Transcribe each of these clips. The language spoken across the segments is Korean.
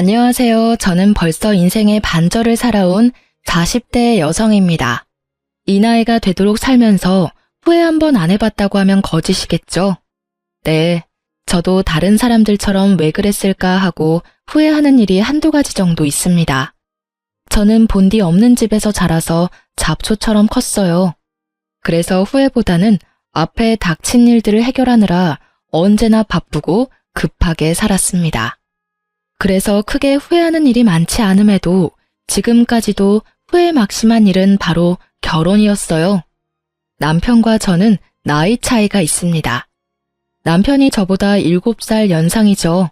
안녕하세요. 저는 벌써 인생의 반절을 살아온 40대 여성입니다. 이 나이가 되도록 살면서 후회 한번 안 해봤다고 하면 거짓이겠죠? 네, 저도 다른 사람들처럼 왜 그랬을까 하고 후회하는 일이 한두 가지 정도 있습니다. 저는 본디 없는 집에서 자라서 잡초처럼 컸어요. 그래서 후회보다는 앞에 닥친 일들을 해결하느라 언제나 바쁘고 급하게 살았습니다. 그래서 크게 후회하는 일이 많지 않음에도 지금까지도 후회 막심한 일은 바로 결혼이었어요. 남편과 저는 나이 차이가 있습니다. 남편이 저보다 7살 연상이죠.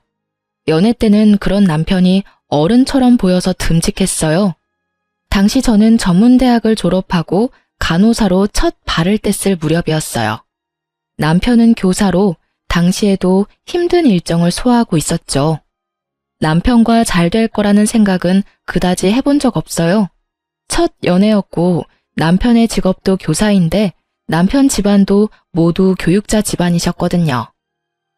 연애 때는 그런 남편이 어른처럼 보여서 듬직했어요. 당시 저는 전문대학을 졸업하고 간호사로 첫 발을 뗐을 무렵이었어요. 남편은 교사로 당시에도 힘든 일정을 소화하고 있었죠. 남편과 잘 될 거라는 생각은 그다지 해본 적 없어요. 첫 연애였고 남편의 직업도 교사인데 남편 집안도 모두 교육자 집안이셨거든요.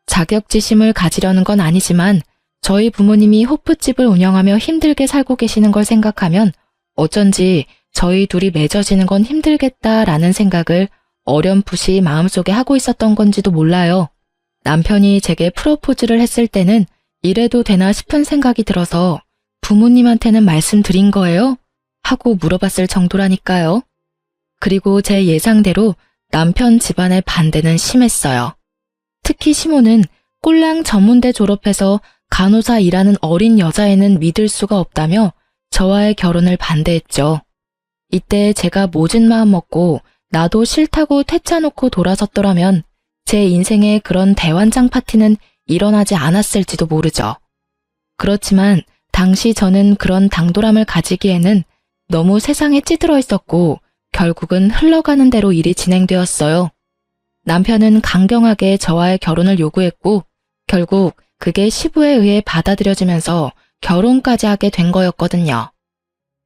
자격지심을 가지려는 건 아니지만 저희 부모님이 호프집을 운영하며 힘들게 살고 계시는 걸 생각하면 어쩐지 저희 둘이 맺어지는 건 힘들겠다라는 생각을 어렴풋이 마음속에 하고 있었던 건지도 몰라요. 남편이 제게 프로포즈를 했을 때는 이래도 되나 싶은 생각이 들어서 부모님한테는 말씀드린 거예요? 하고 물어봤을 정도라니까요. 그리고 제 예상대로 남편 집안의 반대는 심했어요. 특히 시모는 꼴랑 전문대 졸업해서 간호사 일하는 어린 여자애는 믿을 수가 없다며 저와의 결혼을 반대했죠. 이때 제가 모진 마음 먹고 나도 싫다고 퇴짜놓고 돌아섰더라면 제 인생에 그런 대환장 파티는 일어나지 않았을지도 모르죠. 그렇지만 당시 저는 그런 당돌함을 가지기에는 너무 세상에 찌들어 있었고 결국은 흘러가는 대로 일이 진행되었어요. 남편은 강경하게 저와의 결혼을 요구했고 결국 그게 시부에 의해 받아들여지면서 결혼까지 하게 된 거였거든요.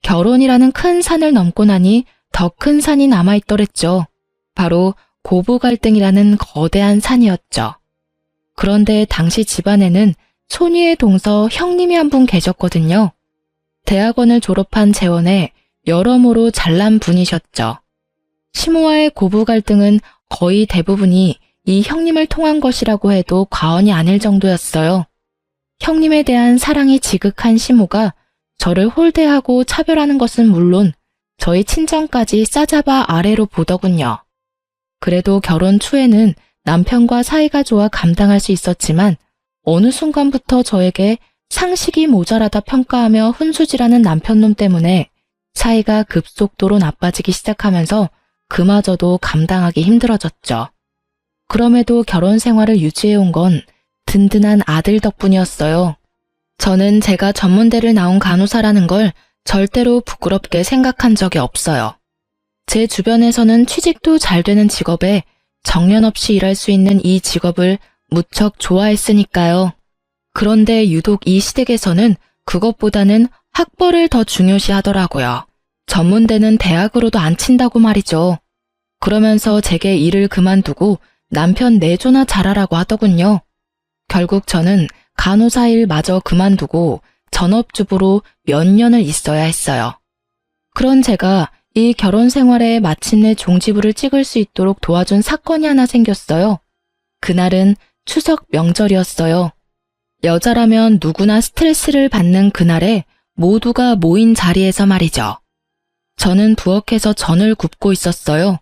결혼이라는 큰 산을 넘고 나니 더 큰 산이 남아있더랬죠. 바로 고부 갈등이라는 거대한 산이었죠. 그런데 당시 집안에는 손위의 동서 형님이 한 분 계셨거든요. 대학원을 졸업한 재원에 여러모로 잘난 분이셨죠. 시모와의 고부 갈등은 거의 대부분이 이 형님을 통한 것이라고 해도 과언이 아닐 정도였어요. 형님에 대한 사랑이 지극한 시모가 저를 홀대하고 차별하는 것은 물론 저희 친정까지 싸잡아 아래로 보더군요. 그래도 결혼 초에는 남편과 사이가 좋아 감당할 수 있었지만 어느 순간부터 저에게 상식이 모자라다 평가하며 훈수질하는 남편놈 때문에 사이가 급속도로 나빠지기 시작하면서 그마저도 감당하기 힘들어졌죠. 그럼에도 결혼 생활을 유지해온 건 든든한 아들 덕분이었어요. 저는 제가 전문대를 나온 간호사라는 걸 절대로 부끄럽게 생각한 적이 없어요. 제 주변에서는 취직도 잘 되는 직업에 정년 없이 일할 수 있는 이 직업을 무척 좋아했으니까요. 그런데 유독 이 시댁에서는 그것보다는 학벌을 더 중요시 하더라고요. 전문대는 대학으로도 안 친다고 말이죠. 그러면서 제게 일을 그만두고 남편 내조나 잘하라고 하더군요. 결국 저는 간호사 일마저 그만두고 전업주부로 몇 년을 있어야 했어요. 그런 제가 이 결혼 생활에 마침내 종지부를 찍을 수 있도록 도와준 사건이 하나 생겼어요. 그날은 추석 명절이었어요. 여자라면 누구나 스트레스를 받는 그날에 모두가 모인 자리에서 말이죠. 저는 부엌에서 전을 굽고 있었어요.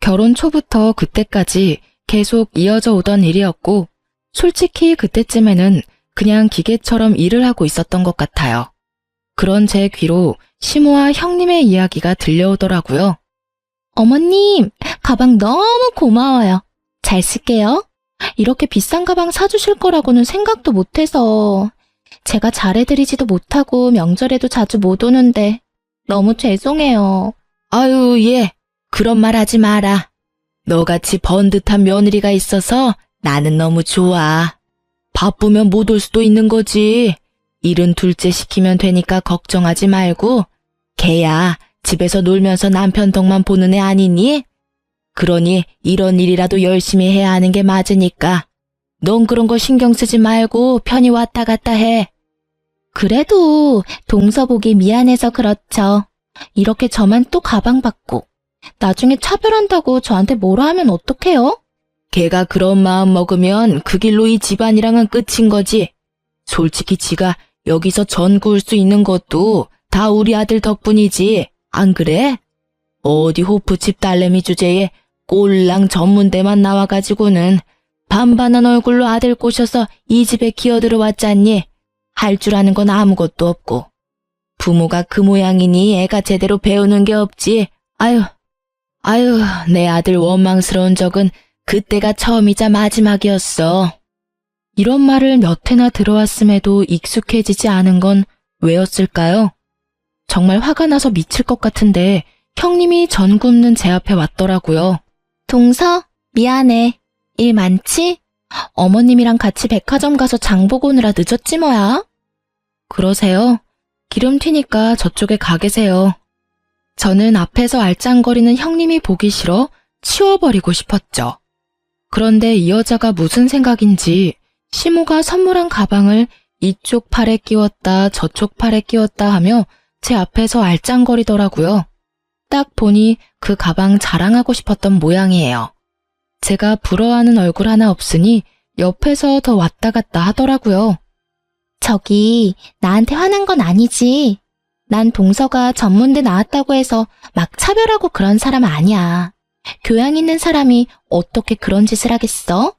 결혼 초부터 그때까지 계속 이어져 오던 일이었고 솔직히 그때쯤에는 그냥 기계처럼 일을 하고 있었던 것 같아요. 그런 제 귀로 시모와 형님의 이야기가 들려오더라고요. 어머님, 가방 너무 고마워요. 잘 쓸게요. 이렇게 비싼 가방 사주실 거라고는 생각도 못해서 제가 잘해드리지도 못하고 명절에도 자주 못 오는데 너무 죄송해요. 아유, 예. 그런 말 하지 마라. 너같이 번듯한 며느리가 있어서 나는 너무 좋아. 바쁘면 못 올 수도 있는 거지. 일은 둘째 시키면 되니까 걱정하지 말고 걔야 집에서 놀면서 남편 덕만 보는 애 아니니? 그러니 이런 일이라도 열심히 해야 하는 게 맞으니까 넌 그런 거 신경 쓰지 말고 편히 왔다 갔다 해. 그래도 동서 보기 미안해서 그렇죠. 이렇게 저만 또 가방 받고 나중에 차별한다고 저한테 뭐라 하면 어떡해요? 걔가 그런 마음 먹으면 그 길로 이 집안이랑은 끝인 거지. 솔직히 지가 여기서 전 구울 수 있는 것도 다 우리 아들 덕분이지. 안 그래? 어디 호프집 딸내미 주제에 꼴랑 전문대만 나와가지고는 반반한 얼굴로 아들 꼬셔서 이 집에 기어들어왔잖니. 할 줄 아는 건 아무것도 없고. 부모가 그 모양이니 애가 제대로 배우는 게 없지. 아유, 내 아들 원망스러운 적은 그때가 처음이자 마지막이었어. 이런 말을 몇 해나 들어왔음에도 익숙해지지 않은 건 왜였을까요? 정말 화가 나서 미칠 것 같은데 형님이 전 굽는 제 앞에 왔더라고요. 동서, 미안해. 일 많지? 어머님이랑 같이 백화점 가서 장 보고 오느라 늦었지 뭐야. 그러세요? 기름 튀니까 저쪽에 가 계세요. 저는 앞에서 알짱거리는 형님이 보기 싫어 치워버리고 싶었죠. 그런데 이 여자가 무슨 생각인지 시모가 선물한 가방을 이쪽 팔에 끼웠다 저쪽 팔에 끼웠다 하며 제 앞에서 알짱거리더라고요. 딱 보니 그 가방 자랑하고 싶었던 모양이에요. 제가 부러워하는 얼굴 하나 없으니 옆에서 더 왔다 갔다 하더라고요. 저기, 나한테 화난 건 아니지. 난 동서가 전문대 나왔다고 해서 막 차별하고 그런 사람 아니야. 교양 있는 사람이 어떻게 그런 짓을 하겠어?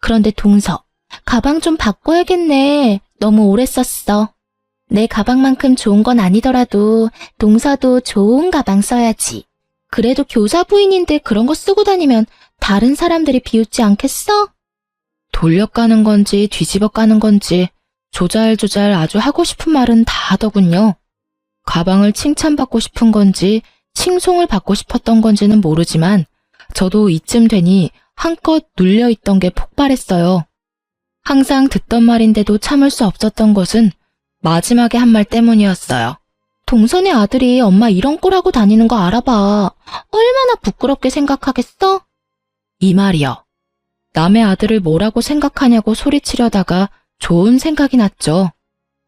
그런데 동서, 가방 좀 바꿔야겠네. 너무 오래 썼어. 내 가방만큼 좋은 건 아니더라도 동서도 좋은 가방 써야지. 그래도 교사 부인인데 그런 거 쓰고 다니면 다른 사람들이 비웃지 않겠어? 돌려 까는 건지 뒤집어 까는 건지 조잘조잘 아주 하고 싶은 말은 다 하더군요. 가방을 칭찬받고 싶은 건지 칭송을 받고 싶었던 건지는 모르지만 저도 이쯤 되니 한껏 눌려있던 게 폭발했어요. 항상 듣던 말인데도 참을 수 없었던 것은 마지막에 한 말 때문이었어요. 동선의 아들이 엄마 이런 꼴하고 다니는 거 알아봐. 얼마나 부끄럽게 생각하겠어? 이 말이요. 남의 아들을 뭐라고 생각하냐고 소리치려다가 좋은 생각이 났죠.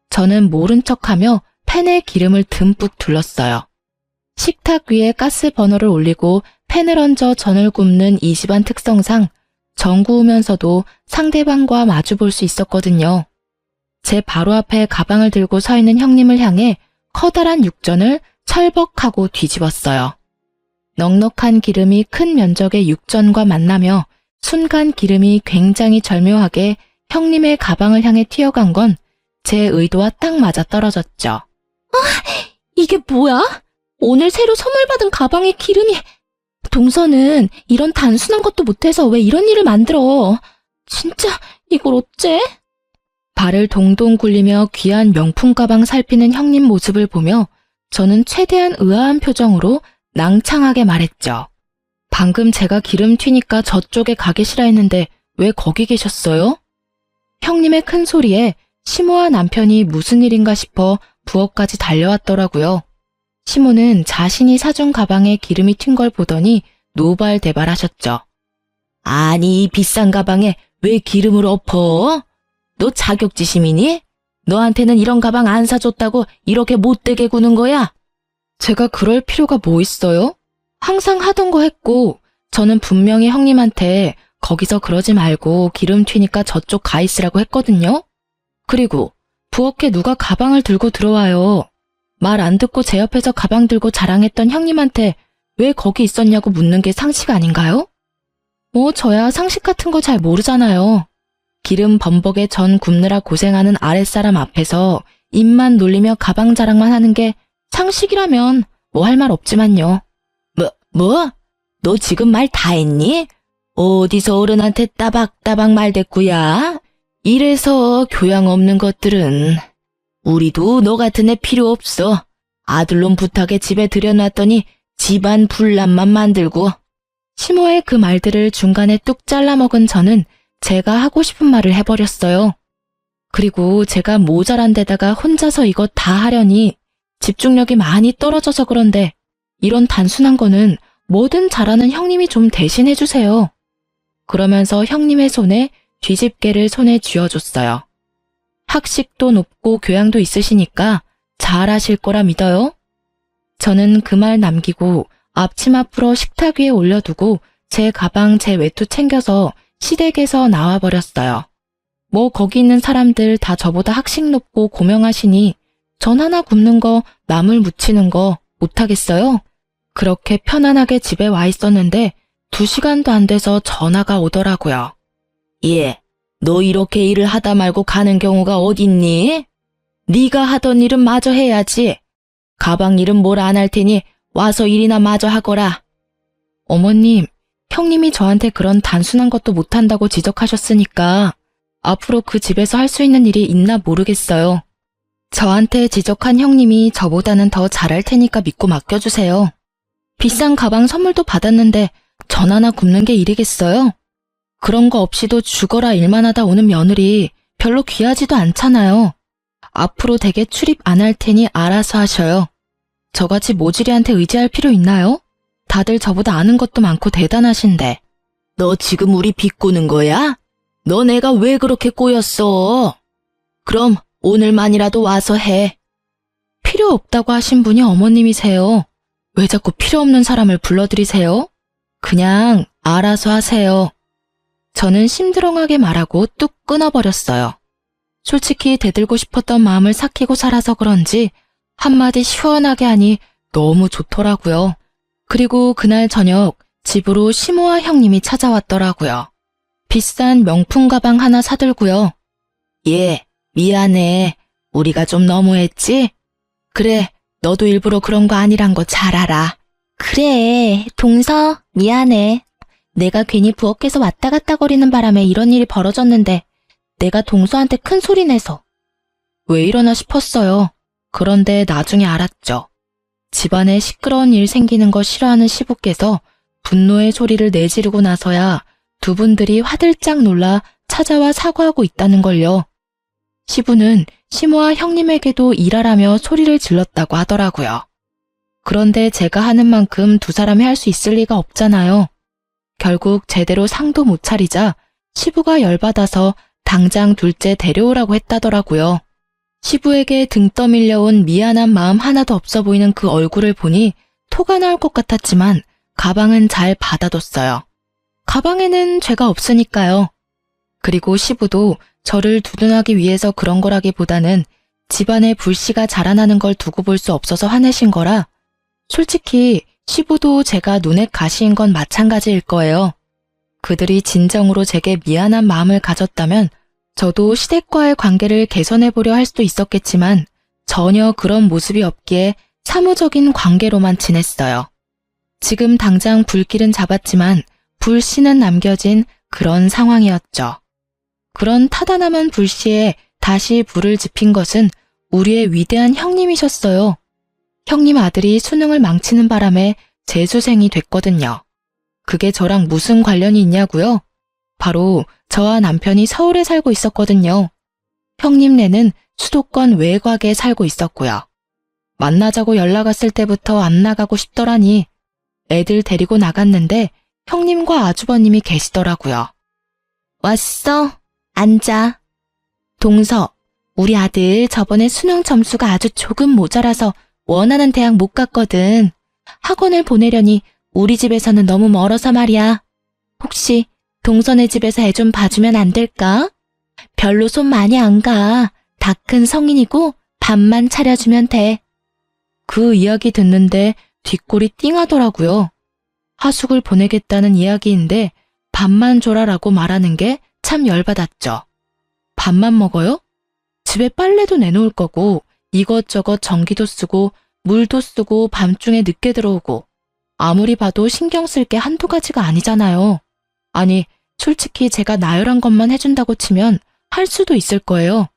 저는 모른 척하며 팬에 기름을 듬뿍 둘렀어요. 식탁 위에 가스 버너를 올리고 팬을 얹어 전을 굽는 이 집안 특성상 전 구우면서도 상대방과 마주 볼 수 있었거든요. 제 바로 앞에 가방을 들고 서 있는 형님을 향해 커다란 육전을 철벅하고 뒤집었어요. 넉넉한 기름이 큰 면적의 육전과 만나며 순간 기름이 굉장히 절묘하게 형님의 가방을 향해 튀어간 건 제 의도와 딱 맞아 떨어졌죠. 이게 뭐야? 오늘 새로 선물 받은 가방에 기름이... 동서는 이런 단순한 것도 못해서 왜 이런 일을 만들어? 진짜 이걸 어째? 발을 동동 굴리며 귀한 명품 가방 살피는 형님 모습을 보며 저는 최대한 의아한 표정으로 낭창하게 말했죠. 방금 제가 기름 튀니까 저쪽에 가 계시라 했는데 왜 거기 계셨어요? 형님의 큰 소리에 시모와 남편이 무슨 일인가 싶어 부엌까지 달려왔더라고요. 시모는 자신이 사준 가방에 기름이 튄 걸 보더니 노발대발하셨죠. 아니, 이 비싼 가방에 왜 기름을 엎어? 너 자격지심이니? 너한테는 이런 가방 안 사줬다고 이렇게 못되게 구는 거야? 제가 그럴 필요가 뭐 있어요? 항상 하던 거 했고 저는 분명히 형님한테 거기서 그러지 말고 기름 튀니까 저쪽 가 있으라고 했거든요. 그리고 부엌에 누가 가방을 들고 들어와요. 말 안 듣고 제 옆에서 가방 들고 자랑했던 형님한테 왜 거기 있었냐고 묻는 게 상식 아닌가요? 뭐 저야 상식 같은 거 잘 모르잖아요. 기름 범벅에 전 굽느라 고생하는 아랫사람 앞에서 입만 놀리며 가방 자랑만 하는 게 상식이라면 뭐 할 말 없지만요. 뭐? 너 지금 말 다 했니? 어디서 어른한테 따박따박 말댔구야? 이래서 교양 없는 것들은. 우리도 너 같은 애 필요 없어. 아들놈 부탁에 집에 들여놨더니 집안 분란만 만들고. 시모의 그 말들을 중간에 뚝 잘라먹은 저는 제가 하고 싶은 말을 해버렸어요. 그리고 제가 모자란 데다가 혼자서 이거 다 하려니 집중력이 많이 떨어져서 그런데 이런 단순한 거는 뭐든 잘하는 형님이 좀 대신해주세요. 그러면서 형님의 손에 뒤집개를 손에 쥐어줬어요. 학식도 높고 교양도 있으시니까 잘하실 거라 믿어요. 저는 그 말 남기고 앞치마 풀어 식탁 위에 올려두고 제 가방, 제 외투 챙겨서 시댁에서 나와버렸어요. 뭐 거기 있는 사람들 다 저보다 학식 높고 고명하시니 전 하나 굽는 거, 나물 무치는 거 못하겠어요? 그렇게 편안하게 집에 와 있었는데 2시간도 안 돼서 전화가 오더라고요. 예, 너 이렇게 일을 하다 말고 가는 경우가 어딨니? 네가 하던 일은 마저 해야지. 가방 일은 뭘 안 할 테니 와서 일이나 마저 하거라. 어머님, 형님이 저한테 그런 단순한 것도 못한다고 지적하셨으니까 앞으로 그 집에서 할 수 있는 일이 있나 모르겠어요. 저한테 지적한 형님이 저보다는 더 잘할 테니까 믿고 맡겨주세요. 비싼 가방 선물도 받았는데 전 하나 굽는 게 일이겠어요? 그런 거 없이도 죽어라 일만 하다 오는 며느리 별로 귀하지도 않잖아요. 앞으로 댁에 출입 안 할 테니 알아서 하셔요. 저같이 모질이한테 의지할 필요 있나요? 다들 저보다 아는 것도 많고 대단하신데. 너 지금 우리 비꼬는 거야? 너 내가 왜 그렇게 꼬였어? 그럼 오늘만이라도 와서 해. 필요 없다고 하신 분이 어머님이세요. 왜 자꾸 필요 없는 사람을 불러들이세요? 그냥 알아서 하세요. 저는 심드렁하게 말하고 뚝 끊어버렸어요. 솔직히 대들고 싶었던 마음을 삭히고 살아서 그런지 한마디 시원하게 하니 너무 좋더라고요. 그리고 그날 저녁 집으로 시모와 형님이 찾아왔더라고요. 비싼 명품 가방 하나 사들고요. 예, 미안해. 우리가 좀 너무했지? 그래, 너도 일부러 그런 거 아니란 거 잘 알아. 그래, 동서, 미안해. 내가 괜히 부엌에서 왔다 갔다 거리는 바람에 이런 일이 벌어졌는데 내가 동서한테 큰 소리 내서. 왜 이러나 싶었어요. 그런데 나중에 알았죠. 집안에 시끄러운 일 생기는 거 싫어하는 시부께서 분노의 소리를 내지르고 나서야 두 분들이 화들짝 놀라 찾아와 사과하고 있다는 걸요. 시부는 시모와 형님에게도 일하라며 소리를 질렀다고 하더라고요. 그런데 제가 하는 만큼 두 사람이 할 수 있을 리가 없잖아요. 결국 제대로 상도 못 차리자 시부가 열받아서 당장 둘째 데려오라고 했다더라고요. 시부에게 등 떠밀려온 미안한 마음 하나도 없어 보이는 그 얼굴을 보니 토가 나올 것 같았지만 가방은 잘 받아뒀어요. 가방에는 죄가 없으니까요. 그리고 시부도 저를 두둔하기 위해서 그런 거라기보다는 집안에 불씨가 자라나는 걸 두고 볼 수 없어서 화내신 거라 솔직히 시부도 제가 눈에 가시인 건 마찬가지일 거예요. 그들이 진정으로 제게 미안한 마음을 가졌다면 저도 시댁과의 관계를 개선해보려 할 수도 있었겠지만 전혀 그런 모습이 없기에 사무적인 관계로만 지냈어요. 지금 당장 불길은 잡았지만 불씨는 남겨진 그런 상황이었죠. 그런 타다남은 불씨에 다시 불을 지핀 것은 우리의 위대한 형님이셨어요. 형님 아들이 수능을 망치는 바람에 재수생이 됐거든요. 그게 저랑 무슨 관련이 있냐고요? 바로 저와 남편이 서울에 살고 있었거든요. 형님네는 수도권 외곽에 살고 있었고요. 만나자고 연락 왔을 때부터 안 나가고 싶더라니 애들 데리고 나갔는데 형님과 아주버님이 계시더라고요. 왔어? 앉아. 동서, 우리 아들 저번에 수능 점수가 아주 조금 모자라서 원하는 대학 못 갔거든. 학원을 보내려니 우리 집에서는 너무 멀어서 말이야. 혹시 동서네 집에서 애 좀 봐주면 안 될까? 별로 손 많이 안 가. 다 큰 성인이고 밥만 차려주면 돼. 그 이야기 듣는데 뒷골이 띵하더라고요. 하숙을 보내겠다는 이야기인데 밥만 줘라라고 말하는 게 참 열받았죠. 밥만 먹어요? 집에 빨래도 내놓을 거고 이것저것 전기도 쓰고 물도 쓰고 밤중에 늦게 들어오고 아무리 봐도 신경 쓸 게 한두 가지가 아니잖아요. 아니, 솔직히 제가 나열한 것만 해준다고 치면 할 수도 있을 거예요.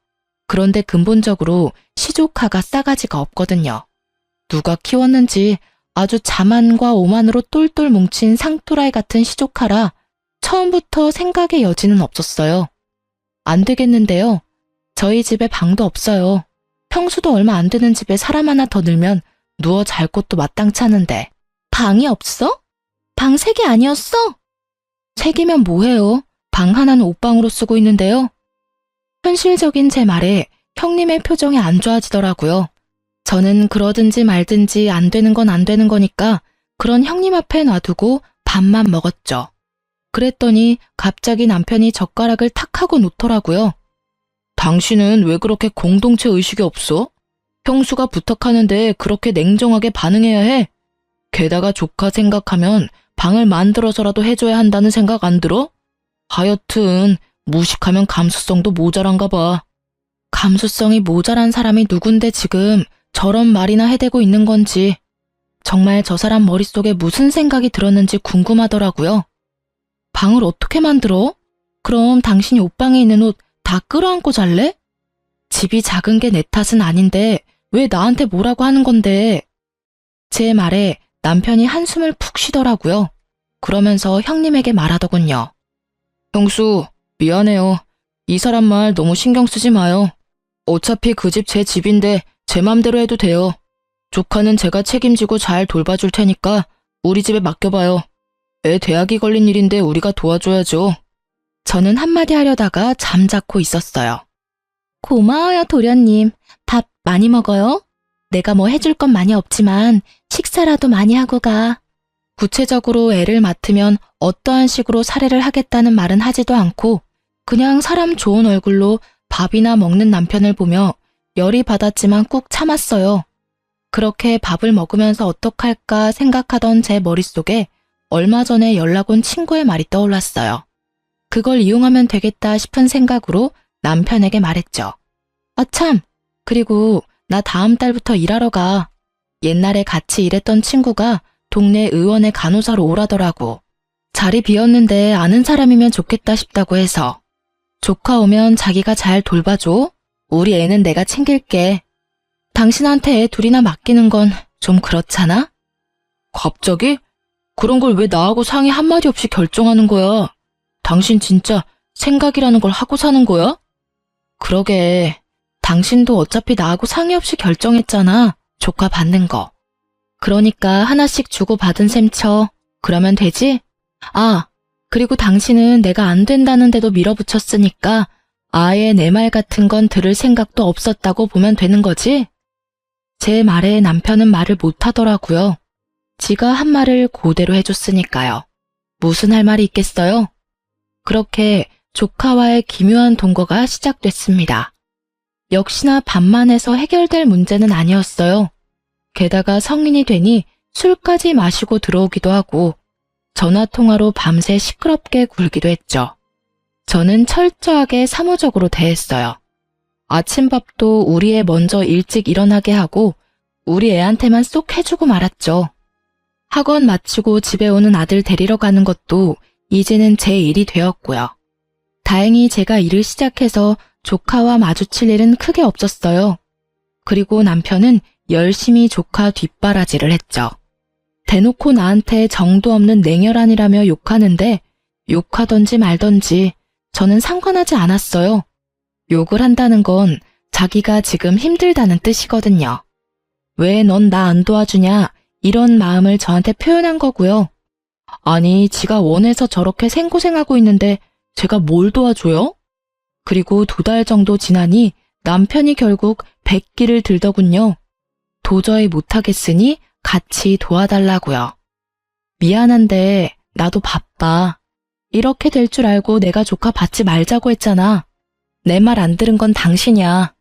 그런데 근본적으로 시조카가 싸가지가 없거든요. 누가 키웠는지 아주 자만과 오만으로 똘똘 뭉친 상토라이 같은 시조카라 처음부터 생각의 여지는 없었어요. 안 되겠는데요. 저희 집에 방도 없어요. 평수도 얼마 안 되는 집에 사람 하나 더 늘면 누워 잘 곳도 마땅치 않은데. 방이 없어? 방 3개 아니었어? 3개면 뭐해요? 방 하나는 옷방으로 쓰고 있는데요. 현실적인 제 말에 형님의 표정이 안 좋아지더라고요. 저는 그러든지 말든지 안 되는 건 안 되는 거니까 그런 형님 앞에 놔두고 밥만 먹었죠. 그랬더니 갑자기 남편이 젓가락을 탁 하고 놓더라고요. 당신은 왜 그렇게 공동체 의식이 없어? 형수가 부탁하는데 그렇게 냉정하게 반응해야 해? 게다가 조카 생각하면 방을 만들어서라도 해줘야 한다는 생각 안 들어? 하여튼 무식하면 감수성도 모자란가 봐. 감수성이 모자란 사람이 누군데 지금 저런 말이나 해대고 있는 건지 정말 저 사람 머릿속에 무슨 생각이 들었는지 궁금하더라고요. 방을 어떻게 만들어? 그럼 당신이 옷방에 있는 옷 다 끌어안고 잘래? 집이 작은 게 내 탓은 아닌데 왜 나한테 뭐라고 하는 건데? 제 말에 남편이 한숨을 푹 쉬더라고요. 그러면서 형님에게 말하더군요. 형수, 미안해요. 이 사람 말 너무 신경 쓰지 마요. 어차피 그 집 제 집인데 제 맘대로 해도 돼요. 조카는 제가 책임지고 잘 돌봐줄 테니까 우리 집에 맡겨봐요. 애 대학이 걸린 일인데 우리가 도와줘야죠. 저는 한마디 하려다가 잠자코 있었어요. 고마워요, 도련님. 밥 많이 먹어요? 내가 뭐 해줄 건 많이 없지만 식사라도 많이 하고 가. 구체적으로 애를 맡으면 어떠한 식으로 살해를 하겠다는 말은 하지도 않고 그냥 사람 좋은 얼굴로 밥이나 먹는 남편을 보며 열이 받았지만 꾹 참았어요. 그렇게 밥을 먹으면서 어떡할까 생각하던 제 머릿속에 얼마 전에 연락 온 친구의 말이 떠올랐어요. 그걸 이용하면 되겠다 싶은 생각으로 남편에게 말했죠. 아 참, 그리고 나 다음 달부터 일하러 가. 옛날에 같이 일했던 친구가 동네 의원의 간호사로 오라더라고. 자리 비었는데 아는 사람이면 좋겠다 싶다고 해서. 조카 오면 자기가 잘 돌봐줘. 우리 애는 내가 챙길게. 당신한테 애 둘이나 맡기는 건 좀 그렇잖아? 갑자기? 그런 걸 왜 나하고 상의 한마디 없이 결정하는 거야? 당신 진짜 생각이라는 걸 하고 사는 거야? 그러게. 당신도 어차피 나하고 상의 없이 결정했잖아. 조카 받는 거. 그러니까 하나씩 주고받은 셈 쳐. 그러면 되지? 아, 그리고 당신은 내가 안 된다는데도 밀어붙였으니까 아예 내 말 같은 건 들을 생각도 없었다고 보면 되는 거지? 제 말에 남편은 말을 못하더라고요. 지가 한 말을 그대로 해줬으니까요. 무슨 할 말이 있겠어요? 그렇게 조카와의 기묘한 동거가 시작됐습니다. 역시나 밥만 해서 해결될 문제는 아니었어요. 게다가 성인이 되니 술까지 마시고 들어오기도 하고 전화통화로 밤새 시끄럽게 굴기도 했죠. 저는 철저하게 사무적으로 대했어요. 아침밥도 우리 애 먼저 일찍 일어나게 하고 우리 애한테만 쏙 해주고 말았죠. 학원 마치고 집에 오는 아들 데리러 가는 것도 이제는 제 일이 되었고요. 다행히 제가 일을 시작해서 조카와 마주칠 일은 크게 없었어요. 그리고 남편은 열심히 조카 뒷바라지를 했죠. 대놓고 나한테 정도 없는 냉혈한이라며 욕하는데 욕하던지 말던지 저는 상관하지 않았어요. 욕을 한다는 건 자기가 지금 힘들다는 뜻이거든요. 왜 넌 나 안 도와주냐 이런 마음을 저한테 표현한 거고요. 아니 지가 원해서 저렇게 생고생하고 있는데 제가 뭘 도와줘요? 그리고 2달 정도 지나니 남편이 결국 백기를 들더군요. 도저히 못하겠으니 같이 도와달라고요. 미안한데 나도 바빠. 이렇게 될 줄 알고 내가 조카 받지 말자고 했잖아. 내 말 안 들은 건 당신이야.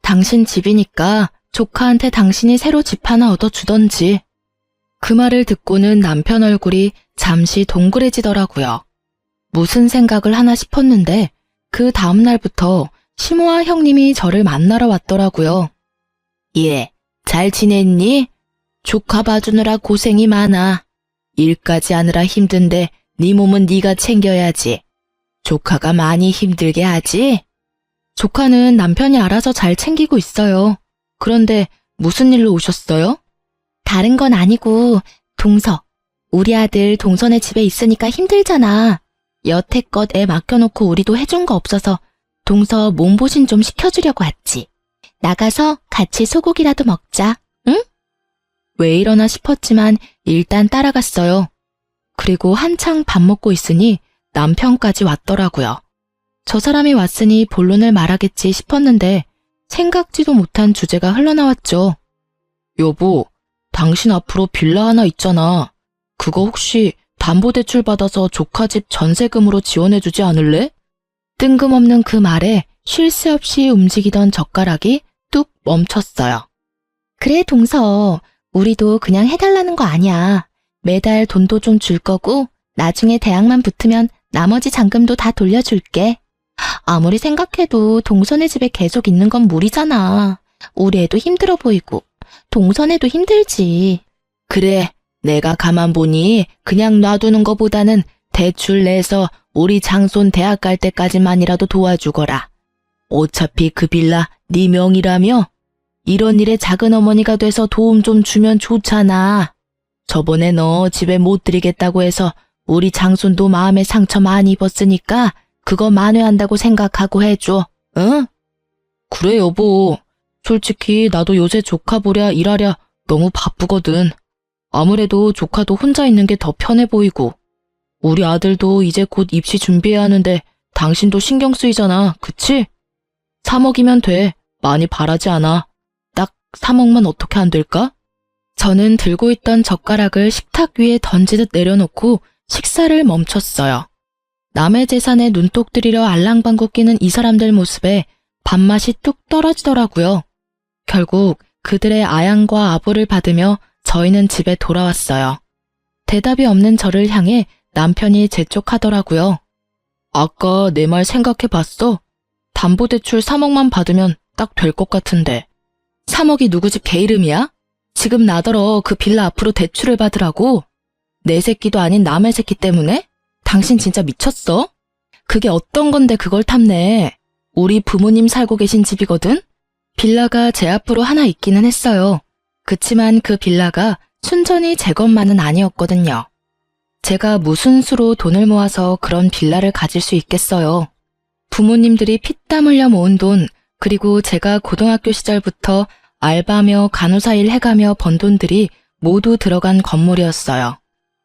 당신 집이니까 조카한테 당신이 새로 집 하나 얻어주던지. 그 말을 듣고는 남편 얼굴이 잠시 동그래지더라고요. 무슨 생각을 하나 싶었는데 그 다음 날부터 시모아 형님이 저를 만나러 왔더라고요. 예, 잘 지냈니? 조카 봐주느라 고생이 많아. 일까지 하느라 힘든데 네 몸은 네가 챙겨야지. 조카가 많이 힘들게 하지? 조카는 남편이 알아서 잘 챙기고 있어요. 그런데 무슨 일로 오셨어요? 다른 건 아니고 동서. 우리 아들 동선의 집에 있으니까 힘들잖아. 여태껏 애 맡겨놓고 우리도 해준 거 없어서 동서 몸보신 좀 시켜주려고 왔지. 나가서 같이 소고기라도 먹자, 응? 왜 이러나 싶었지만 일단 따라갔어요. 그리고 한창 밥 먹고 있으니 남편까지 왔더라고요. 저 사람이 왔으니 본론을 말하겠지 싶었는데 생각지도 못한 주제가 흘러나왔죠. 여보, 당신 앞으로 빌라 하나 있잖아. 그거 혹시 담보대출 받아서 조카 집 전세금으로 지원해주지 않을래? 뜬금없는 그 말에 쉴 새 없이 움직이던 젓가락이 뚝 멈췄어요. 그래, 동서. 우리도 그냥 해달라는 거 아니야. 매달 돈도 좀 줄 거고 나중에 대학만 붙으면 나머지 잔금도 다 돌려줄게. 아무리 생각해도 동선의 집에 계속 있는 건 무리잖아. 우리 애도 힘들어 보이고 동선애도 힘들지. 그래, 내가 가만 보니 그냥 놔두는 거보다는 대출 내서 우리 장손 대학 갈 때까지만이라도 도와주거라. 어차피 그 빌라 네 명이라며? 이런 일에 작은 어머니가 돼서 도움 좀 주면 좋잖아. 저번에 너 집에 못 들이겠다고 해서 우리 장손도 마음에 상처 많이 입었으니까 그거 만회한다고 생각하고 해줘, 응? 그래, 여보. 솔직히 나도 요새 조카 보랴 일하랴 너무 바쁘거든. 아무래도 조카도 혼자 있는 게 더 편해 보이고. 우리 아들도 이제 곧 입시 준비해야 하는데 당신도 신경 쓰이잖아, 그치? 3억이면 돼. 많이 바라지 않아. 딱 3억만 어떻게 안 될까? 저는 들고 있던 젓가락을 식탁 위에 던지듯 내려놓고 식사를 멈췄어요. 남의 재산에 눈독 들이려 알랑방구 끼는 이 사람들 모습에 밥맛이 뚝 떨어지더라고요. 결국 그들의 아양과 아부를 받으며 저희는 집에 돌아왔어요. 대답이 없는 저를 향해 남편이 재촉하더라고요. 아까 내 말 생각해봤어? 담보대출 3억만 받으면 딱 될 것 같은데. 3억이 누구 집 개 이름이야? 지금 나더러 그 빌라 앞으로 대출을 받으라고? 내 새끼도 아닌 남의 새끼 때문에? 당신 진짜 미쳤어? 그게 어떤 건데 그걸 탐내. 우리 부모님 살고 계신 집이거든? 빌라가 제 앞으로 하나 있기는 했어요. 그치만 그 빌라가 순전히 제 것만은 아니었거든요. 제가 무슨 수로 돈을 모아서 그런 빌라를 가질 수 있겠어요. 부모님들이 피땀 흘려 모은 돈, 그리고 제가 고등학교 시절부터 알바며 간호사 일 해가며 번 돈들이 모두 들어간 건물이었어요.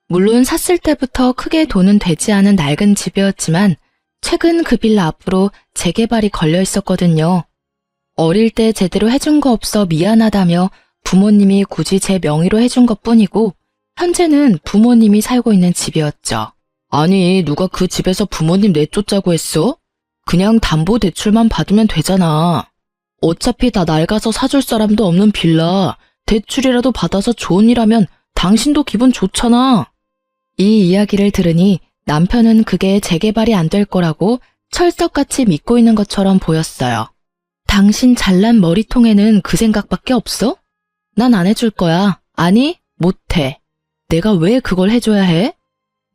물론 샀을 때부터 크게 돈은 되지 않은 낡은 집이었지만 최근 그 빌라 앞으로 재개발이 걸려 있었거든요. 어릴 때 제대로 해준 거 없어 미안하다며 부모님이 굳이 제 명의로 해준 것뿐이고 현재는 부모님이 살고 있는 집이었죠. 아니, 누가 그 집에서 부모님 내쫓자고 했어? 그냥 담보대출만 받으면 되잖아. 어차피 다 낡아서 사줄 사람도 없는 빌라 대출이라도 받아서 좋은 일 하면 당신도 기분 좋잖아. 이 이야기를 들으니 남편은 그게 재개발이 안 될 거라고 철석같이 믿고 있는 것처럼 보였어요. 당신 잘난 머리통에는 그 생각밖에 없어? 난 안 해줄 거야. 아니, 못해. 내가 왜 그걸 해줘야 해?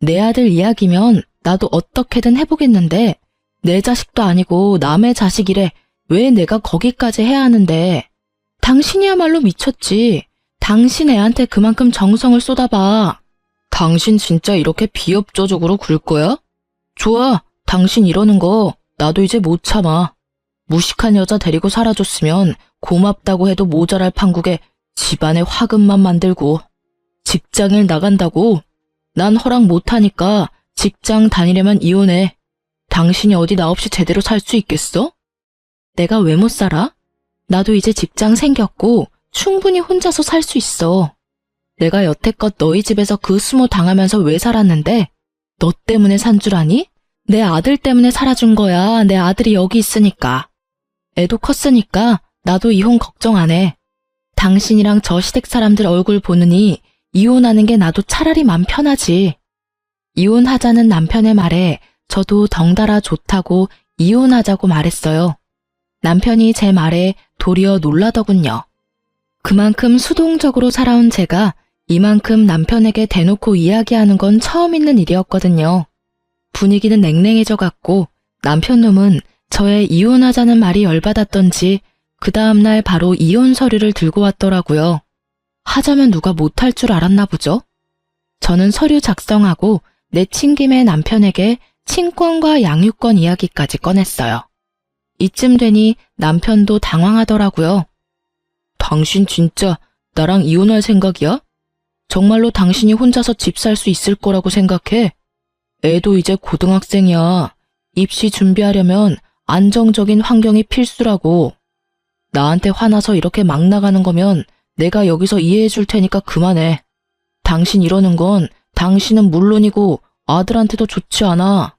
내 아들 이야기면 나도 어떻게든 해보겠는데 내 자식도 아니고 남의 자식이래. 왜 내가 거기까지 해야 하는데? 당신이야말로 미쳤지. 당신 애한테 그만큼 정성을 쏟아봐. 당신 진짜 이렇게 비협조적으로 굴 거야? 좋아. 당신 이러는 거 나도 이제 못 참아. 무식한 여자 데리고 살아줬으면 고맙다고 해도 모자랄 판국에 집안에 화근만 만들고. 직장일 나간다고? 난 허락 못하니까 직장 다니려면 이혼해. 당신이 어디 나 없이 제대로 살 수 있겠어? 내가 왜 못 살아? 나도 이제 직장 생겼고 충분히 혼자서 살 수 있어. 내가 여태껏 너희 집에서 그 수모 당하면서 왜 살았는데 너 때문에 산 줄 아니? 내 아들 때문에 살아준 거야. 내 아들이 여기 있으니까. 애도 컸으니까 나도 이혼 걱정 안 해. 당신이랑 저 시댁 사람들 얼굴 보느니 이혼하는 게 나도 차라리 맘 편하지. 이혼하자는 남편의 말에 저도 덩달아 좋다고 이혼하자고 말했어요. 남편이 제 말에 도리어 놀라더군요. 그만큼 수동적으로 살아온 제가 이만큼 남편에게 대놓고 이야기하는 건 처음 있는 일이었거든요. 분위기는 냉랭해져 갔고 남편 놈은 저의 이혼하자는 말이 열받았던지 그 다음날 바로 이혼 서류를 들고 왔더라고요. 하자면 누가 못할 줄 알았나 보죠? 저는 서류 작성하고 내친 김에 남편에게 친권과 양육권 이야기까지 꺼냈어요. 이쯤 되니 남편도 당황하더라고요. 당신 진짜 나랑 이혼할 생각이야? 정말로 당신이 혼자서 집 살 수 있을 거라고 생각해? 애도 이제 고등학생이야. 입시 준비하려면 안정적인 환경이 필수라고. 나한테 화나서 이렇게 막 나가는 거면 내가 여기서 이해해 줄 테니까 그만해. 당신 이러는 건 당신은 물론이고 아들한테도 좋지 않아.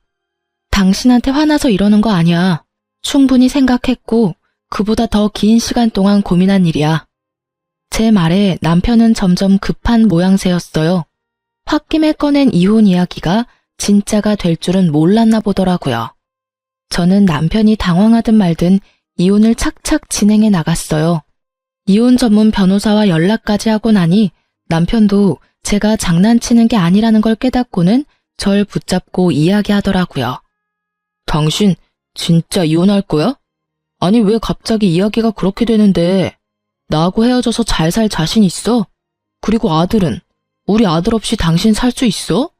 당신한테 화나서 이러는 거 아니야. 충분히 생각했고 그보다 더 긴 시간 동안 고민한 일이야. 제 말에 남편은 점점 급한 모양새였어요. 홧김에 꺼낸 이혼 이야기가 진짜가 될 줄은 몰랐나 보더라고요. 저는 남편이 당황하든 말든 이혼을 착착 진행해 나갔어요. 이혼 전문 변호사와 연락까지 하고 나니 남편도 제가 장난치는 게 아니라는 걸 깨닫고는 절 붙잡고 이야기하더라고요. 당신 진짜 이혼할 거야? 아니 왜 갑자기 이야기가 그렇게 되는데 나하고 헤어져서 잘 살 자신 있어? 그리고 아들은? 우리 아들 없이 당신 살 수 있어?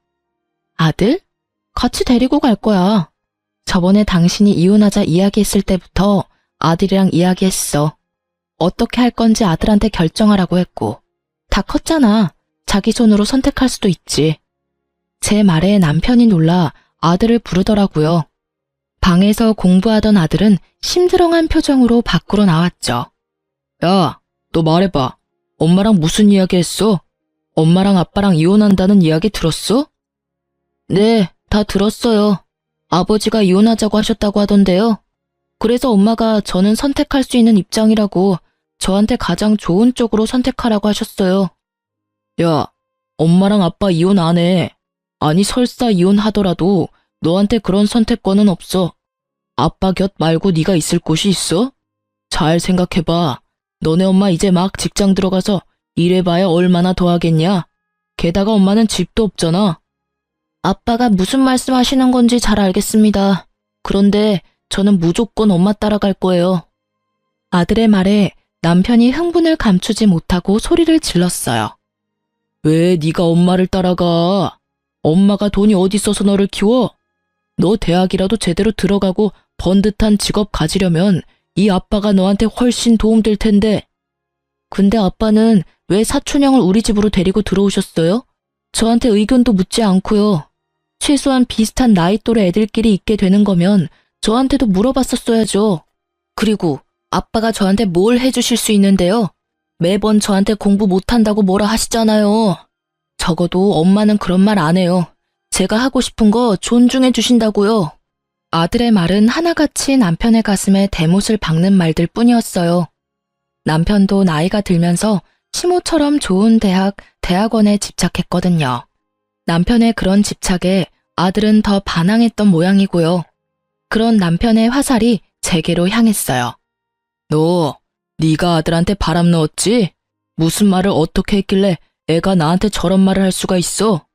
아들? 같이 데리고 갈 거야. 저번에 당신이 이혼하자 이야기했을 때부터 아들이랑 이야기했어. 어떻게 할 건지 아들한테 결정하라고 했고. 다 컸잖아. 자기 손으로 선택할 수도 있지. 제 말에 남편이 놀라 아들을 부르더라고요. 방에서 공부하던 아들은 심드렁한 표정으로 밖으로 나왔죠. 야, 너 말해봐. 엄마랑 무슨 이야기 했어? 엄마랑 아빠랑 이혼한다는 이야기 들었어? 네, 다 들었어요. 아버지가 이혼하자고 하셨다고 하던데요. 그래서 엄마가 저는 선택할 수 있는 입장이라고 저한테 가장 좋은 쪽으로 선택하라고 하셨어요. 야, 엄마랑 아빠 이혼 안 해. 아니 설사 이혼하더라도 너한테 그런 선택권은 없어. 아빠 곁 말고 네가 있을 곳이 있어? 잘 생각해봐. 너네 엄마 이제 막 직장 들어가서 일해봐야 얼마나 더 하겠냐? 게다가 엄마는 집도 없잖아. 아빠가 무슨 말씀하시는 건지 잘 알겠습니다. 그런데 저는 무조건 엄마 따라갈 거예요. 아들의 말에 남편이 흥분을 감추지 못하고 소리를 질렀어요. 왜 네가 엄마를 따라가? 엄마가 돈이 어디 있어서 너를 키워? 너 대학이라도 제대로 들어가고 번듯한 직업 가지려면 이 아빠가 너한테 훨씬 도움될 텐데. 근데 아빠는 왜 사촌형을 우리 집으로 데리고 들어오셨어요? 저한테 의견도 묻지 않고요. 최소한 비슷한 나이 또래 애들끼리 있게 되는 거면 저한테도 물어봤었어야죠. 그리고 아빠가 저한테 뭘 해주실 수 있는데요? 매번 저한테 공부 못한다고 뭐라 하시잖아요. 적어도 엄마는 그런 말 안 해요. 제가 하고 싶은 거 존중해 주신다고요. 아들의 말은 하나같이 남편의 가슴에 대못을 박는 말들 뿐이었어요. 남편도 나이가 들면서 시모처럼 좋은 대학원에 집착했거든요. 남편의 그런 집착에 아들은 더 반항했던 모양이고요. 그런 남편의 화살이 제게로 향했어요. 너, 네가 아들한테 바람 넣었지? 무슨 말을 어떻게 했길래 애가 나한테 저런 말을 할 수가 있어?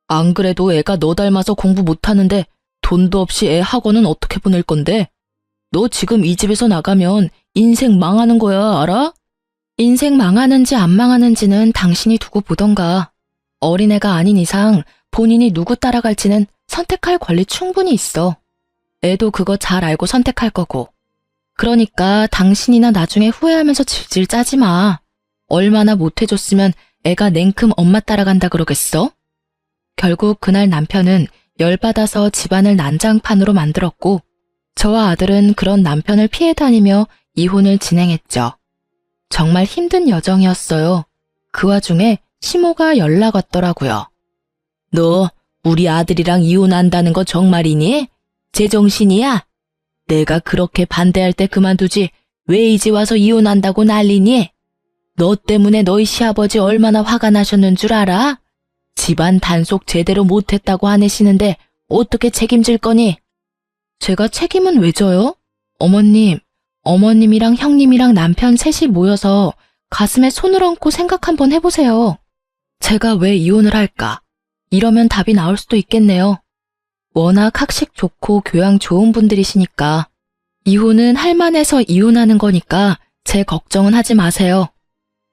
안 그래도 애가 너 닮아서 공부 못하는데 돈도 없이 애 학원은 어떻게 보낼 건데? 너 지금 이 집에서 나가면 인생 망하는 거야, 알아? 인생 망하는지 안 망하는지는 당신이 두고 보던가. 어린애가 아닌 이상 본인이 누구 따라갈지는 선택할 권리 충분히 있어. 애도 그거 잘 알고 선택할 거고. 그러니까 당신이나 나중에 후회하면서 질질 짜지 마. 얼마나 못해줬으면 애가 냉큼 엄마 따라간다 그러겠어? 결국 그날 남편은 열받아서 집안을 난장판으로 만들었고 저와 아들은 그런 남편을 피해 다니며 이혼을 진행했죠. 정말 힘든 여정이었어요. 그 와중에 시모가 연락 왔더라고요. 너 우리 아들이랑 이혼한다는 거 정말이니? 제정신이야? 내가 그렇게 반대할 때 그만두지 왜 이제 와서 이혼한다고 난리니? 너 때문에 너희 시아버지 얼마나 화가 나셨는 줄 알아? 집안 단속 제대로 못했다고 화내시는데 어떻게 책임질 거니? 제가 책임은 왜 져요? 어머님이랑 형님이랑 남편 셋이 모여서 가슴에 손을 얹고 생각 한번 해보세요. 제가 왜 이혼을 할까? 이러면 답이 나올 수도 있겠네요. 워낙 학식 좋고 교양 좋은 분들이시니까. 이혼은 할만해서 이혼하는 거니까 제 걱정은 하지 마세요.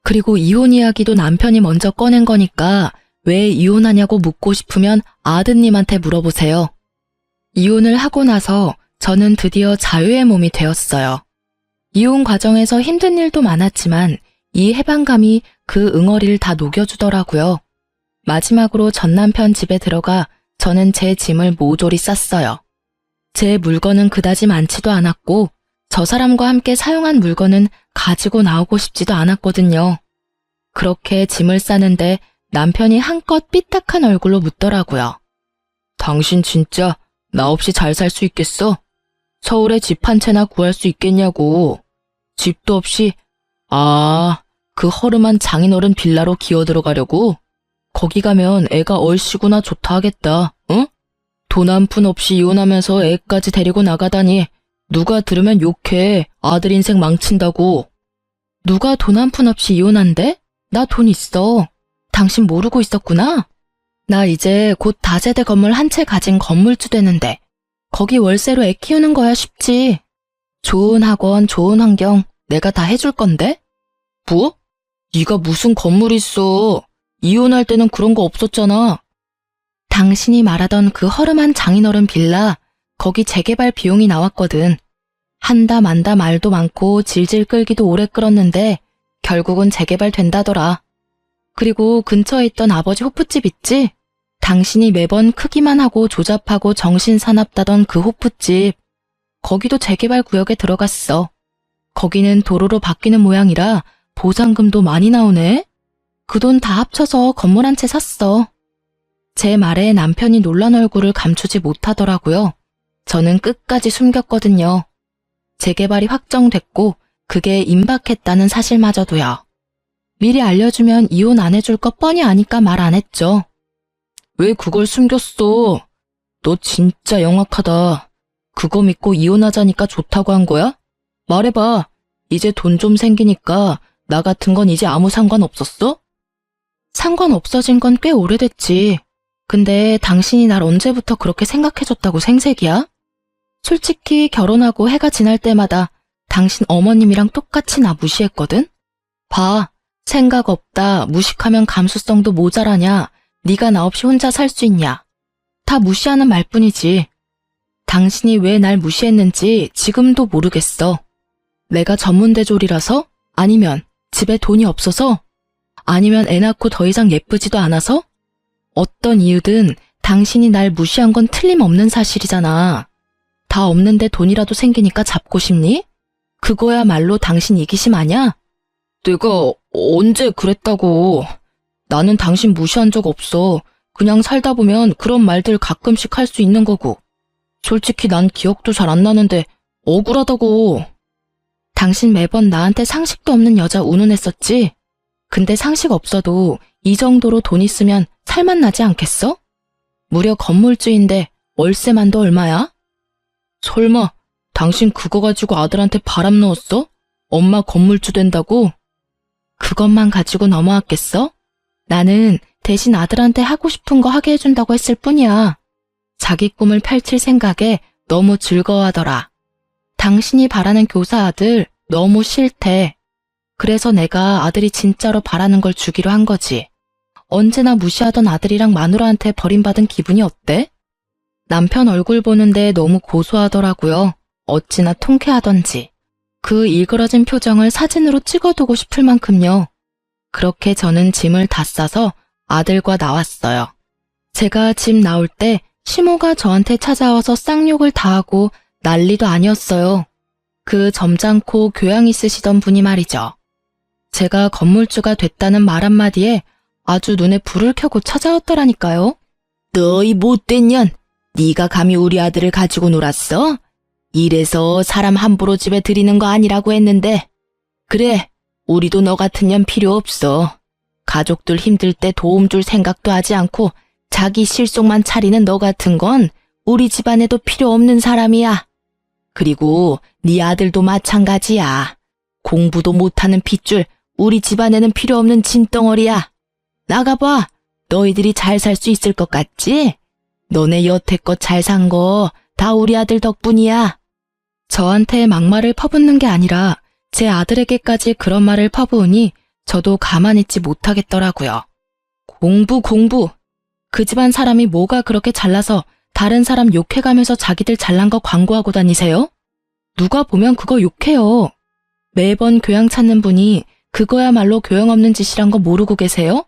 그리고 이혼 이야기도 남편이 먼저 꺼낸 거니까 왜 이혼하냐고 묻고 싶으면 아드님한테 물어보세요. 이혼을 하고 나서 저는 드디어 자유의 몸이 되었어요. 이혼 과정에서 힘든 일도 많았지만 이 해방감이 그 응어리를 다 녹여주더라고요. 마지막으로 전 남편 집에 들어가 저는 제 짐을 모조리 쌌어요. 제 물건은 그다지 많지도 않았고 저 사람과 함께 사용한 물건은 가지고 나오고 싶지도 않았거든요. 그렇게 짐을 싸는데 남편이 한껏 삐딱한 얼굴로 묻더라고요. 당신 진짜 나 없이 잘 살 수 있겠어? 서울에 집 한 채나 구할 수 있겠냐고. 집도 없이 그 허름한 장인어른 빌라로 기어 들어가려고? 거기 가면 애가 얼씨구나 좋다 하겠다, 응? 돈 한 푼 없이 이혼하면서 애까지 데리고 나가다니 누가 들으면 욕해. 아들 인생 망친다고. 누가 돈 한 푼 없이 이혼한대? 나 돈 있어. 당신 모르고 있었구나? 나 이제 곧 다세대 건물 한 채 가진 건물주 되는데 거기 월세로 애 키우는 거야 쉽지. 좋은 학원, 좋은 환경 내가 다 해줄 건데? 뭐? 네가 무슨 건물 있어. 이혼할 때는 그런 거 없었잖아. 당신이 말하던 그 허름한 장인어른 빌라, 거기 재개발 비용이 나왔거든. 한다 만다 말도 많고 질질 끌기도 오래 끌었는데 결국은 재개발 된다더라. 그리고 근처에 있던 아버지 호프집 있지? 당신이 매번 크기만 하고 조잡하고 정신사납다던 그 호프집, 거기도 재개발 구역에 들어갔어. 거기는 도로로 바뀌는 모양이라 보상금도 많이 나오네. 그 돈 다 합쳐서 건물 한 채 샀어. 제 말에 남편이 놀란 얼굴을 감추지 못하더라고요. 저는 끝까지 숨겼거든요. 재개발이 확정됐고 그게 임박했다는 사실마저도요. 미리 알려주면 이혼 안 해줄 거 뻔히 아니까 말 안 했죠. 왜 그걸 숨겼어? 너 진짜 영악하다. 그거 믿고 이혼하자니까 좋다고 한 거야? 말해봐. 이제 돈 좀 생기니까 나 같은 건 이제 아무 상관 없었어? 상관 없어진 건 꽤 오래됐지. 근데 당신이 날 언제부터 그렇게 생각해줬다고 생색이야? 솔직히 결혼하고 해가 지날 때마다 당신 어머님이랑 똑같이 나 무시했거든? 봐, 생각 없다, 무식하면 감수성도 모자라냐, 네가 나 없이 혼자 살 수 있냐. 다 무시하는 말뿐이지. 당신이 왜 날 무시했는지 지금도 모르겠어. 내가 전문대졸이라서? 아니면 집에 돈이 없어서? 아니면 애 낳고 더 이상 예쁘지도 않아서? 어떤 이유든 당신이 날 무시한 건 틀림없는 사실이잖아. 다 없는데 돈이라도 생기니까 잡고 싶니? 그거야말로 당신 이기심 아냐? 내가 언제 그랬다고. 나는 당신 무시한 적 없어. 그냥 살다 보면 그런 말들 가끔씩 할 수 있는 거고. 솔직히 난 기억도 잘 안 나는데 억울하다고. 당신 매번 나한테 상식도 없는 여자 운운했었지? 근데 상식 없어도 이 정도로 돈 있으면 살만 나지 않겠어? 무려 건물주인데 월세만도 얼마야? 설마 당신 그거 가지고 아들한테 바람 넣었어? 엄마 건물주 된다고? 그것만 가지고 넘어왔겠어? 나는 대신 아들한테 하고 싶은 거 하게 해준다고 했을 뿐이야. 자기 꿈을 펼칠 생각에 너무 즐거워하더라. 당신이 바라는 교사 아들 너무 싫대. 그래서 내가 아들이 진짜로 바라는 걸 주기로 한 거지. 언제나 무시하던 아들이랑 마누라한테 버림받은 기분이 어때? 남편 얼굴 보는데 너무 고소하더라고요. 어찌나 통쾌하던지. 그 일그러진 표정을 사진으로 찍어두고 싶을 만큼요. 그렇게 저는 짐을 다 싸서 아들과 나왔어요. 제가 집 나올 때 시모가 저한테 찾아와서 쌍욕을 다 하고 난리도 아니었어요. 그 점잖고 교양 있으시던 분이 말이죠. 제가 건물주가 됐다는 말 한마디에 아주 눈에 불을 켜고 찾아왔더라니까요. 너희 못된 년, 네가 감히 우리 아들을 가지고 놀았어? 이래서 사람 함부로 집에 들이는 거 아니라고 했는데. 그래, 우리도 너 같은 년 필요 없어. 가족들 힘들 때 도움 줄 생각도 하지 않고 자기 실속만 차리는 너 같은 건 우리 집안에도 필요 없는 사람이야. 그리고 네 아들도 마찬가지야. 공부도 못하는 핏줄 우리 집안에는 필요 없는 짐덩어리야. 나가봐. 너희들이 잘 살 수 있을 것 같지? 너네 여태껏 잘 산 거 다 우리 아들 덕분이야. 저한테 막말을 퍼붓는 게 아니라 제 아들에게까지 그런 말을 퍼부으니 저도 가만히 있지 못하겠더라고요. 공부. 그 집안 사람이 뭐가 그렇게 잘나서 다른 사람 욕해가면서 자기들 잘난 거 광고하고 다니세요? 누가 보면 그거 욕해요. 매번 교양 찾는 분이 그거야말로 교양 없는 짓이란 거 모르고 계세요?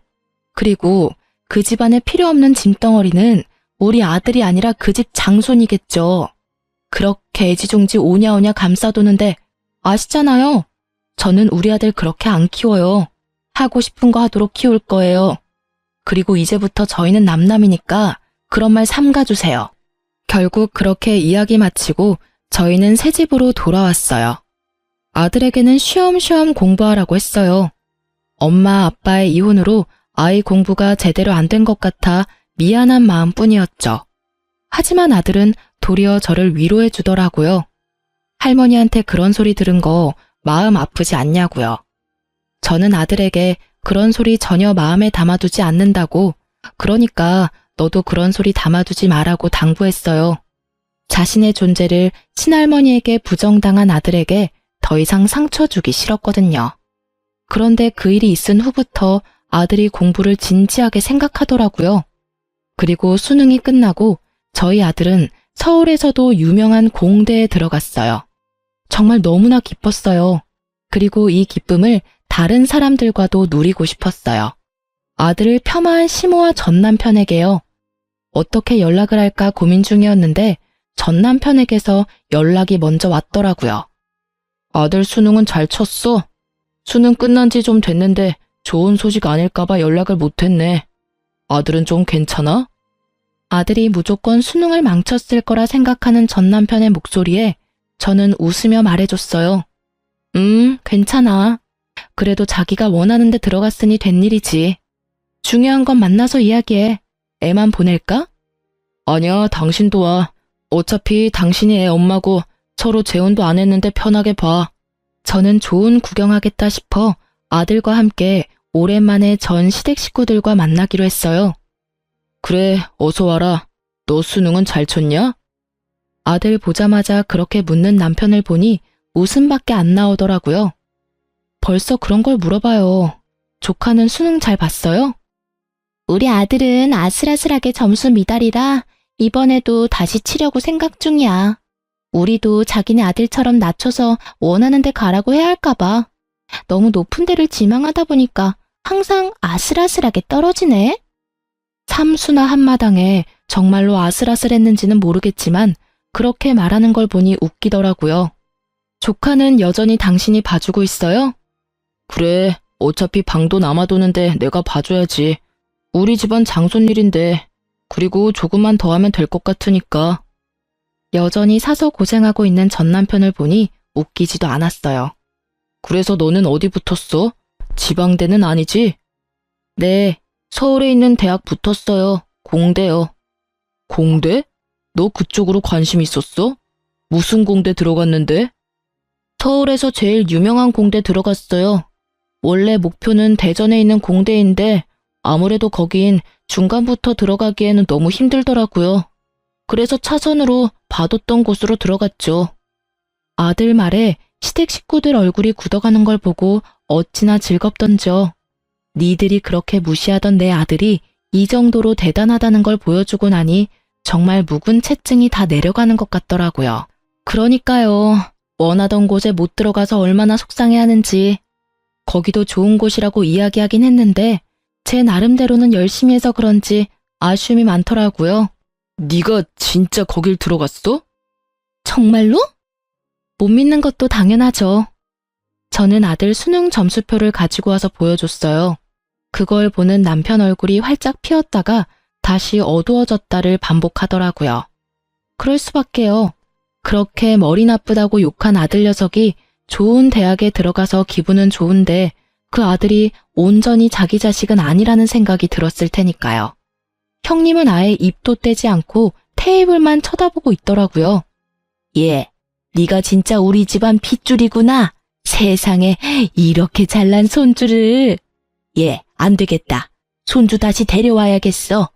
그리고 그 집안에 필요 없는 짐덩어리는 우리 아들이 아니라 그 집 장손이겠죠. 그렇게 애지중지 오냐오냐 감싸도는데 아시잖아요. 저는 우리 아들 그렇게 안 키워요. 하고 싶은 거 하도록 키울 거예요. 그리고 이제부터 저희는 남남이니까 그런 말 삼가주세요. 결국 그렇게 이야기 마치고 저희는 새 집으로 돌아왔어요. 아들에게는 쉬엄쉬엄 공부하라고 했어요. 엄마 아빠의 이혼으로 아이 공부가 제대로 안 된 것 같아 미안한 마음뿐이었죠. 하지만 아들은 도리어 저를 위로해 주더라고요. 할머니한테 그런 소리 들은 거 마음 아프지 않냐고요. 저는 아들에게 그런 소리 전혀 마음에 담아두지 않는다고, 그러니까 너도 그런 소리 담아두지 말라고 당부했어요. 자신의 존재를 친할머니에게 부정당한 아들에게 더 이상 상처 주기 싫었거든요. 그런데 그 일이 있은 후부터 아들이 공부를 진지하게 생각하더라고요. 그리고 수능이 끝나고 저희 아들은 서울에서도 유명한 공대에 들어갔어요. 정말 너무나 기뻤어요. 그리고 이 기쁨을 다른 사람들과도 누리고 싶었어요. 아들을 폄하한 시모와 전 남편에게요. 어떻게 연락을 할까 고민 중이었는데 전 남편에게서 연락이 먼저 왔더라고요. 아들 수능은 잘 쳤어. 수능 끝난 지 좀 됐는데 좋은 소식 아닐까봐 연락을 못했네. 아들은 좀 괜찮아? 아들이 무조건 수능을 망쳤을 거라 생각하는 전 남편의 목소리에 저는 웃으며 말해줬어요. 괜찮아. 그래도 자기가 원하는 데 들어갔으니 된 일이지. 중요한 건 만나서 이야기해. 애만 보낼까? 아니야, 당신도 와. 어차피 당신이 애 엄마고 서로 재혼도 안 했는데 편하게 봐. 저는 좋은 구경하겠다 싶어 아들과 함께 오랜만에 전 시댁 식구들과 만나기로 했어요. 그래, 어서 와라. 너 수능은 잘 쳤냐? 아들 보자마자 그렇게 묻는 남편을 보니 웃음밖에 안 나오더라고요. 벌써 그런 걸 물어봐요. 조카는 수능 잘 봤어요? 우리 아들은 아슬아슬하게 점수 미달이라 이번에도 다시 치려고 생각 중이야. 우리도 자기네 아들처럼 낮춰서 원하는 데 가라고 해야 할까봐. 너무 높은 데를 지망하다 보니까 항상 아슬아슬하게 떨어지네. 삼수나 한마당에 정말로 아슬아슬했는지는 모르겠지만 그렇게 말하는 걸 보니 웃기더라고요. 조카는 여전히 당신이 봐주고 있어요? 그래, 어차피 방도 남아도는데 내가 봐줘야지. 우리 집안 장손일인데, 그리고 조금만 더 하면 될 것 같으니까. 여전히 사서 고생하고 있는 전 남편을 보니 웃기지도 않았어요. 그래서 너는 어디 붙었어? 지방대는 아니지? 네, 서울에 있는 대학 붙었어요. 공대요. 공대? 너 그쪽으로 관심 있었어? 무슨 공대 들어갔는데? 서울에서 제일 유명한 공대 들어갔어요. 원래 목표는 대전에 있는 공대인데 아무래도 거긴 중간부터 들어가기에는 너무 힘들더라고요. 그래서 차선으로 봐뒀던 곳으로 들어갔죠. 아들 말에 시댁 식구들 얼굴이 굳어가는 걸 보고 어찌나 즐겁던지요. 니들이 그렇게 무시하던 내 아들이 이 정도로 대단하다는 걸 보여주고 나니 정말 묵은 채증이 다 내려가는 것 같더라고요. 그러니까요. 원하던 곳에 못 들어가서 얼마나 속상해하는지. 거기도 좋은 곳이라고 이야기하긴 했는데 제 나름대로는 열심히 해서 그런지 아쉬움이 많더라고요. 네가 진짜 거길 들어갔어? 정말로? 못 믿는 것도 당연하죠. 저는 아들 수능 점수표를 가지고 와서 보여줬어요. 그걸 보는 남편 얼굴이 활짝 피었다가 다시 어두워졌다를 반복하더라고요. 그럴 수밖에요. 그렇게 머리 나쁘다고 욕한 아들 녀석이 좋은 대학에 들어가서 기분은 좋은데 그 아들이 온전히 자기 자식은 아니라는 생각이 들었을 테니까요. 형님은 아예 입도 떼지 않고 테이블만 쳐다보고 있더라고요. 예, 네가 진짜 우리 집안 핏줄이구나. 세상에 이렇게 잘난 손주를. 예, 안 되겠다. 손주 다시 데려와야겠어.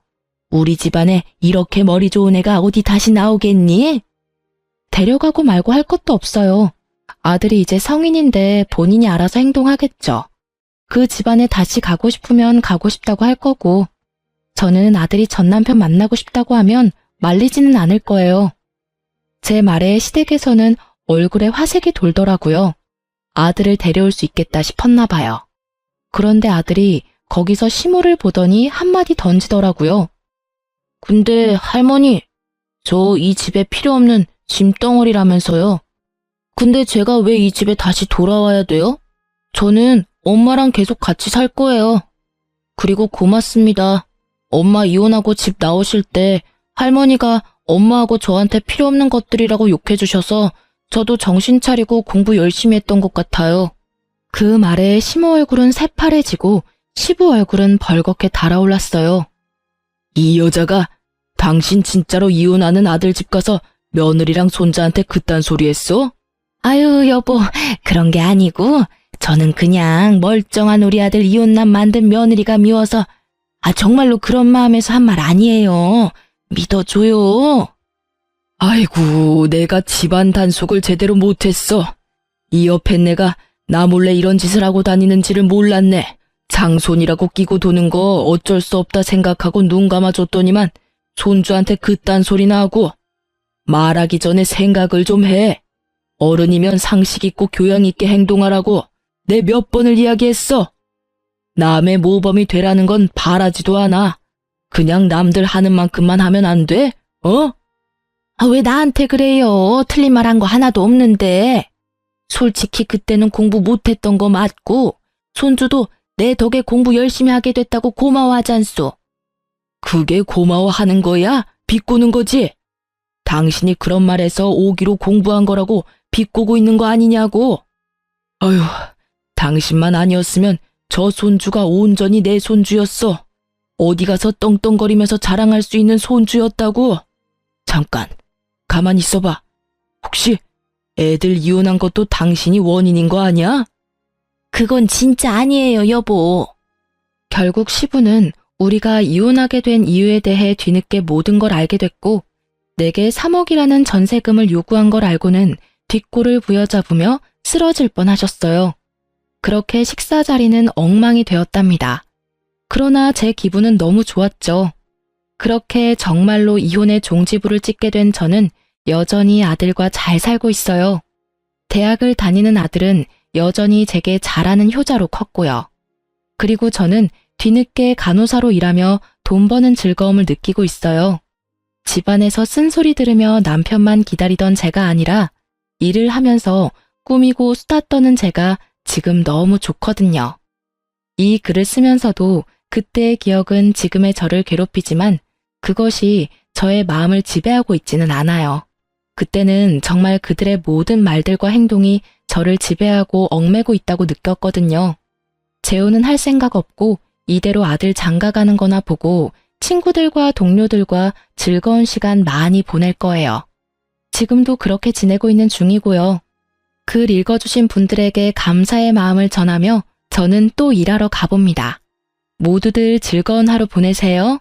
우리 집안에 이렇게 머리 좋은 애가 어디 다시 나오겠니? 데려가고 말고 할 것도 없어요. 아들이 이제 성인인데 본인이 알아서 행동하겠죠. 그 집안에 다시 가고 싶으면 가고 싶다고 할 거고, 저는 아들이 전 남편 만나고 싶다고 하면 말리지는 않을 거예요. 제 말에 시댁에서는 얼굴에 화색이 돌더라고요. 아들을 데려올 수 있겠다 싶었나 봐요. 그런데 아들이 거기서 시모를 보더니 한마디 던지더라고요. 근데 할머니, 저 이 집에 필요 없는 짐덩어리라면서요. 근데 제가 왜 이 집에 다시 돌아와야 돼요? 저는 엄마랑 계속 같이 살 거예요. 그리고 고맙습니다. 엄마 이혼하고 집 나오실 때 할머니가 엄마하고 저한테 필요 없는 것들이라고 욕해주셔서 저도 정신 차리고 공부 열심히 했던 것 같아요. 그 말에 시모 얼굴은 새파래지고 시부 얼굴은 벌겋게 달아올랐어요. 이 여자가 당신 진짜로 이혼하는 아들 집 가서 며느리랑 손자한테 그딴 소리 했어? 아유, 여보, 그런 게 아니고 저는 그냥 멀쩡한 우리 아들 이혼남 만든 며느리가 미워서 정말로 그런 마음에서 한 말 아니에요. 믿어줘요. 아이고, 내가 집안 단속을 제대로 못했어. 이 옆에 내가 나 몰래 이런 짓을 하고 다니는지를 몰랐네. 장손이라고 끼고 도는 거 어쩔 수 없다 생각하고 눈 감아줬더니만 손주한테 그딴 소리나 하고. 말하기 전에 생각을 좀 해. 어른이면 상식 있고 교양 있게 행동하라고 내 몇 번을 이야기했어. 남의 모범이 되라는 건 바라지도 않아. 그냥 남들 하는 만큼만 하면 안 돼? 어? 왜 나한테 그래요? 틀린 말 한 거 하나도 없는데. 솔직히 그때는 공부 못했던 거 맞고 손주도 내 덕에 공부 열심히 하게 됐다고 고마워하지 않소? 그게 고마워하는 거야? 비꼬는 거지? 당신이 그런 말에서 오기로 공부한 거라고 비꼬고 있는 거 아니냐고? 아휴, 당신만 아니었으면 저 손주가 온전히 내 손주였어. 어디 가서 떵떵거리면서 자랑할 수 있는 손주였다고. 잠깐, 가만히 있어봐. 혹시 애들 이혼한 것도 당신이 원인인 거 아니야? 그건 진짜 아니에요, 여보. 결국 시부는 우리가 이혼하게 된 이유에 대해 뒤늦게 모든 걸 알게 됐고 내게 3억이라는 전세금을 요구한 걸 알고는 뒷골을 부여잡으며 쓰러질 뻔하셨어요. 그렇게 식사 자리는 엉망이 되었답니다. 그러나 제 기분은 너무 좋았죠. 그렇게 정말로 이혼의 종지부를 찍게 된 저는 여전히 아들과 잘 살고 있어요. 대학을 다니는 아들은 여전히 제게 잘하는 효자로 컸고요. 그리고 저는 뒤늦게 간호사로 일하며 돈 버는 즐거움을 느끼고 있어요. 집안에서 쓴소리 들으며 남편만 기다리던 제가 아니라 일을 하면서 꾸미고 수다 떠는 제가 지금 너무 좋거든요. 이 글을 쓰면서도 그때의 기억은 지금의 저를 괴롭히지만 그것이 저의 마음을 지배하고 있지는 않아요. 그때는 정말 그들의 모든 말들과 행동이 저를 지배하고 얽매고 있다고 느꼈거든요. 재혼은 할 생각 없고 이대로 아들 장가가는 거나 보고 친구들과 동료들과 즐거운 시간 많이 보낼 거예요. 지금도 그렇게 지내고 있는 중이고요. 글 읽어주신 분들에게 감사의 마음을 전하며 저는 또 일하러 가봅니다. 모두들 즐거운 하루 보내세요.